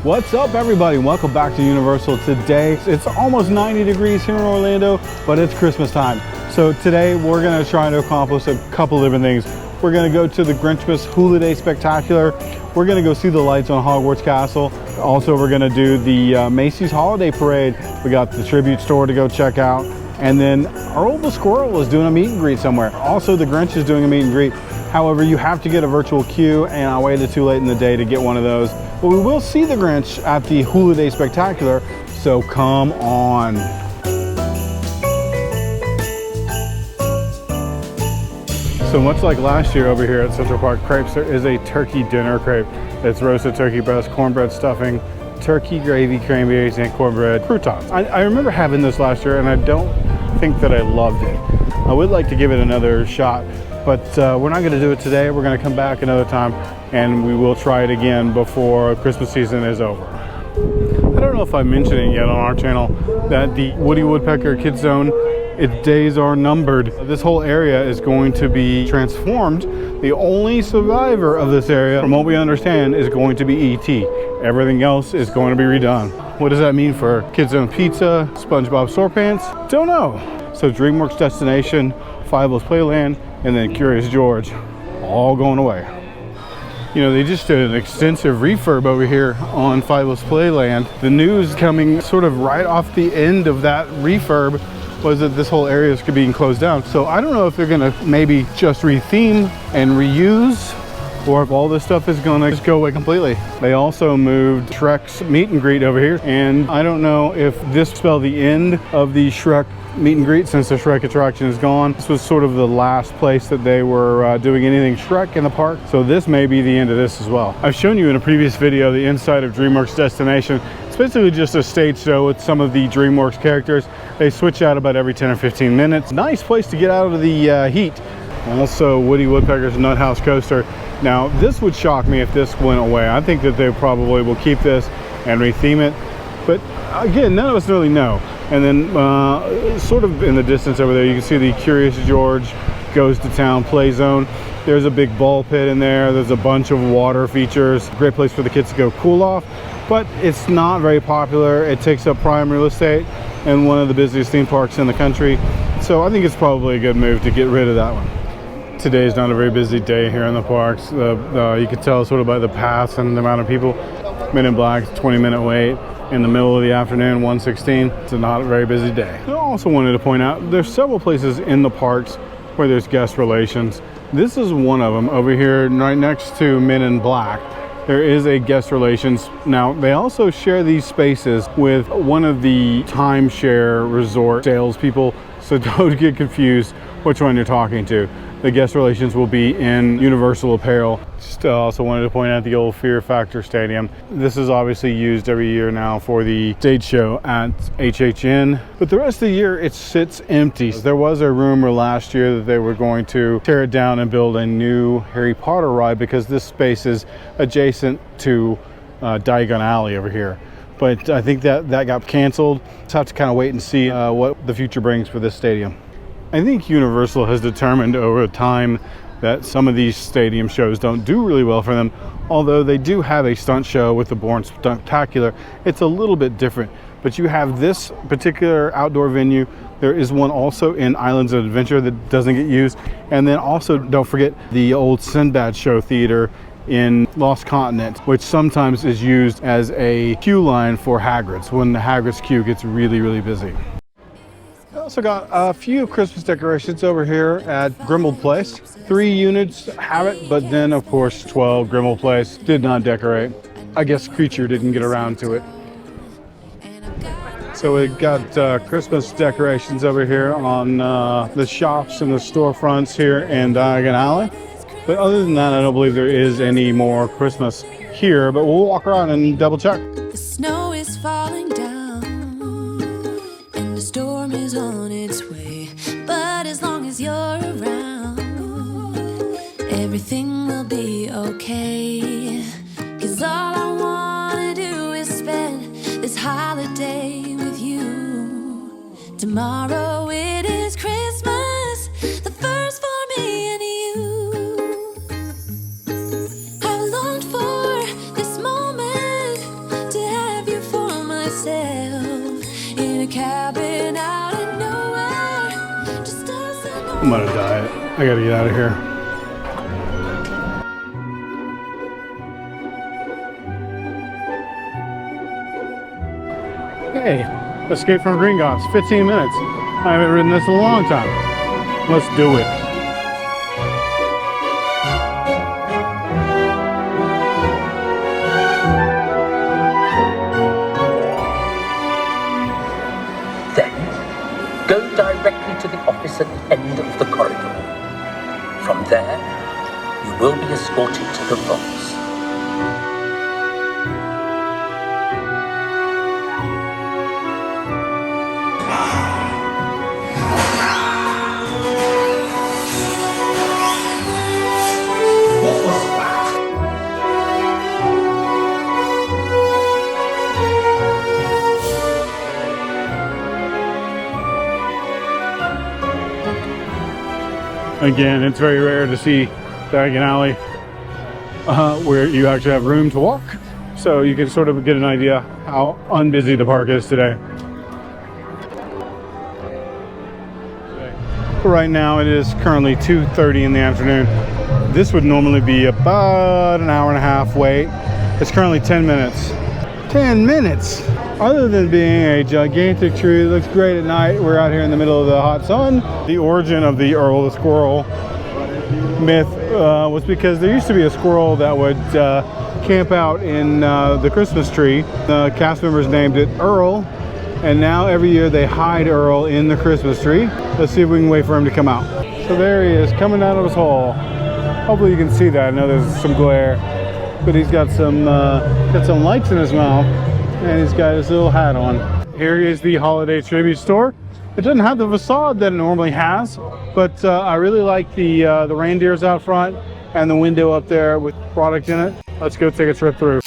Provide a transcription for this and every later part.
What's up, everybody? Welcome back to Universal. Today it's almost 90 degrees here in Orlando, but it's Christmas time. So today we're going to try to accomplish a couple different things. We're going to go to the Grinchmas Who-Liday Spectacular. We're going to go see the lights on Hogwarts Castle. Also, we're going to do the Macy's holiday parade. We got the tribute store to go check out. And then Earl the Squirrel is doing a meet and greet somewhere. Also, the Grinch is doing a meet and greet. However, you have to get a virtual queue, and I waited too late in the day to get one of those. But we will see the Grinch at the Who-Liday Spectacular, so come on. So much like last year over here at Central Park Crepes, there is a turkey dinner crepe. It's roasted turkey breast, cornbread stuffing, turkey gravy, cranberries, and cornbread croutons. I remember having this last year, and I don't think that I loved it. I would like to give it another shot, but we're not going to do it today. We're going to come back another time, and we will try it again before Christmas season is over. I don't know if I mentioned it yet on our channel that the Woody Woodpecker Kidzone, its days are numbered. This whole area is going to be transformed. The only survivor of this area, from what we understand, is going to be E.T. Everything else is going to be redone. What does that mean for Kidzone Pizza, SpongeBob SorePants? Don't know. So DreamWorks Destination, Five-O's Playland, and then Curious George, all going away. You know, they just did an extensive refurb over here on Five-O's Playland. The news coming sort of right off the end of that refurb was that this whole area is being closed down. So I don't know if they're gonna maybe just retheme and reuse, or if all this stuff is gonna just go away completely. They also moved Shrek's meet and greet over here, and I don't know if this spelled the end of the Shrek meet and greet since the Shrek attraction is gone. This was sort of the last place that they were doing anything Shrek in the park, so this may be the end of this as well. I've shown you in a previous video the inside of DreamWorks Destination. It's basically just a stage show with some of the DreamWorks characters. They switch out about every 10 or 15 minutes. Nice place to get out of the heat. Also, Woody Woodpecker's Nut House Coaster. Now, this would shock me if this went away. I think that they probably will keep this and retheme it, but again, none of us really know. And then sort of in the distance over there, you can see the Curious George Goes to Town play zone. There's a big ball pit in there. There's a bunch of water features. Great place for the kids to go cool off, but it's not very popular. It takes up prime real estate and one of the busiest theme parks in the country. So I think it's probably a good move to get rid of that one. Today's not a very busy day here in the parks. You can tell sort of by the paths and the amount of people. Men in Black, 20-minute wait. In the middle of the afternoon, 1:16. It's not a very busy day. I also wanted to point out there's several places in the parks where there's guest relations. This is one of them over here right next to Men in Black. There is a guest relations. Now, they also share these spaces with one of the timeshare resort salespeople, so don't get confused which one you're talking to. The guest relations will be in Universal apparel. Just also wanted to point out the old Fear Factor Stadium. This is obviously used every year now for the stage show at HHN, but the rest of the year it sits empty. There was a rumor last year that they were going to tear it down and build a new Harry Potter ride because this space is adjacent to Diagon Alley over here. But I think that got canceled. Just have to kind of wait and see what the future brings for this stadium. I think Universal has determined over time that some of these stadium shows don't do really well for them. Although they do have a stunt show with the Bourne Spectacular, it's a little bit different. But you have this particular outdoor venue. There is one also in Islands of Adventure that doesn't get used. And then also don't forget the old Sinbad show theater in Lost Continent, which sometimes is used as a queue line for Hagrid's when the Hagrid's queue gets really, really busy. Also got a few Christmas decorations over here at Grimmauld Place. 3 units have it, but then of course 12 Grimmauld Place did not decorate. I guess Creature didn't get around to it. So we got Christmas decorations over here on the shops and the storefronts here in Diagon Alley. But other than that, I don't believe there is any more Christmas here, but we'll walk around and double check. The snow is falling down. The storm is on its way, but as long as you're around, everything will be okay. 'Cause all I wanna do is spend this holiday with you. Tomorrow it is Christmas, the first for me and you. I've longed for this moment to myself in a cabin out of nowhere. Just us and I'm gonna die. I gotta get out of here. Hey, Escape from Gringotts, 15 minutes. I haven't ridden this in a long time. Let's do it. Then, go directly to the office at the end of the corridor. From there, you will be escorted to the vaults. Again, it's very rare to see Diagon Alley where you actually have room to walk. So you can sort of get an idea how unbusy the park is today. Right now it is currently 2:30 in the afternoon. This would normally be about an hour and a half wait. It's currently 10 minutes. 10 minutes! Other than being a gigantic tree that looks great at night, we're out here in the middle of the hot sun. The origin of the Earl the Squirrel myth was because there used to be a squirrel that would camp out in the Christmas tree. The cast members named it Earl, and now every year they hide Earl in the Christmas tree. Let's see if we can wait for him to come out. So there he is, coming out of his hole. Hopefully you can see that. I know there's some glare, but he's got some lights in his mouth, and he's got his little hat on. Here is the holiday tribute store. It doesn't have the facade that it normally has, but I really like the reindeers out front and the window up there with product in it. Let's go take a trip through.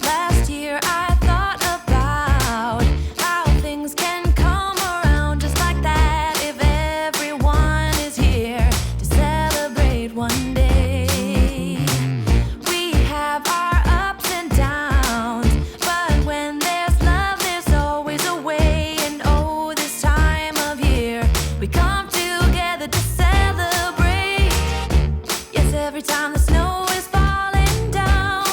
Last year I thought about how things can come around just like that if everyone is here to celebrate one day. We have our ups and downs, but when there's love there's always a way. And oh, this time of year we come together to celebrate. Yes, every time the snow is falling down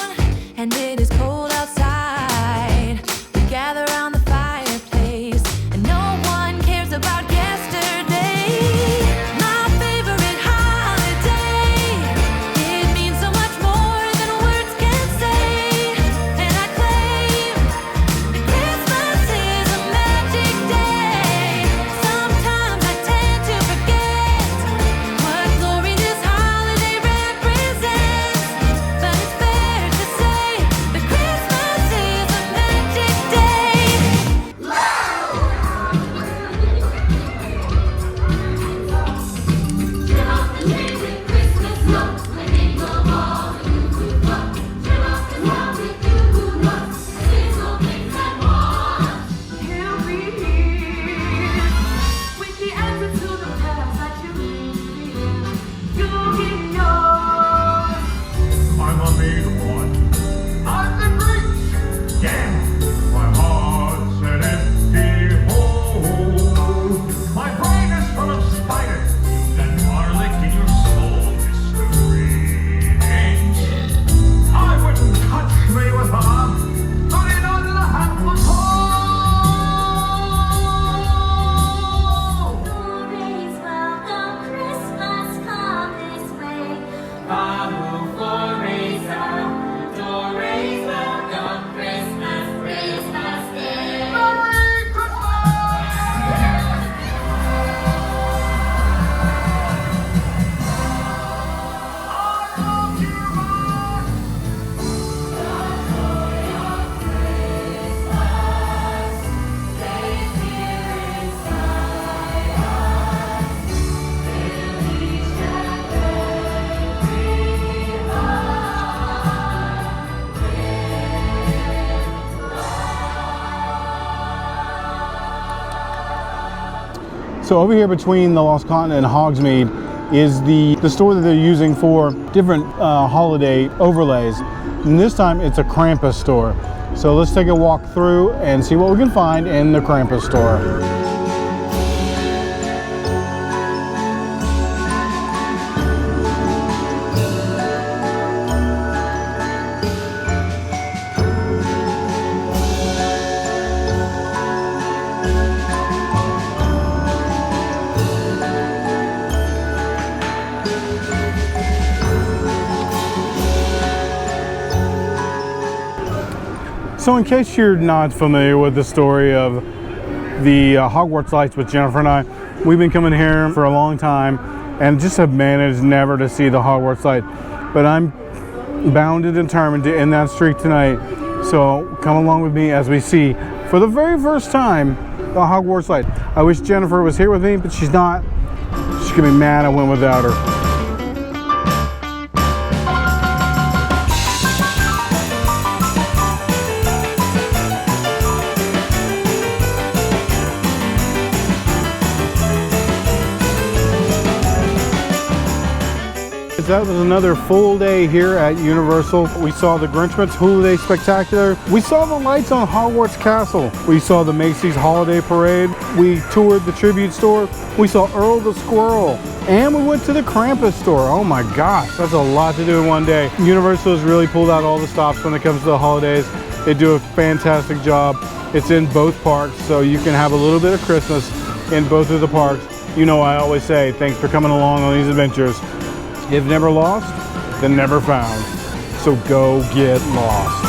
and it is cold outside, we gather around the fireplace and no one cares about yesterday. My favorite holiday, it means so much more than words can say. And I claim that Christmas is a magic day. Sometimes I tend to forget what glory this holiday represents, but it's fair to say that Christmas is a magic day. He'll be here with the answer to the prayers that you feel. You'll get yours. I'm a made one. I'm the Grinch. Yeah, my heart's an empty hole. My brain is full of spiders. That garlic in your soul, Mr. Grinch. I wouldn't touch me with a put it on the half a hole. Always welcome Christmas, come this way. Welcome Christmas, Christmas Day. Merry Christmas! I love you, Mom. So over here between the Lost Continent and Hogsmeade, is the store that they're using for different holiday overlays. And this time it's a Krampus store. So let's take a walk through and see what we can find in the Krampus store. So in case you're not familiar with the story of the Hogwarts Lights with Jennifer and I, we've been coming here for a long time and just have managed never to see the Hogwarts Light. But I'm bound and determined to end that streak tonight. So come along with me as we see, for the very first time, the Hogwarts Light. I wish Jennifer was here with me, but she's not. She's gonna be mad I went without her. That was another full day here at Universal. We saw the Grinchmas Who-Liday Spectacular. We saw the lights on Hogwarts Castle. We saw the Macy's Holiday Parade. We toured the tribute store. We saw Earl the Squirrel. And we went to the Krampus store. Oh my gosh, that's a lot to do in one day. Universal has really pulled out all the stops when it comes to the holidays. They do a fantastic job. It's in both parks, so you can have a little bit of Christmas in both of the parks. You know, I always say, thanks for coming along on these adventures. If never lost, then never found. So go get lost.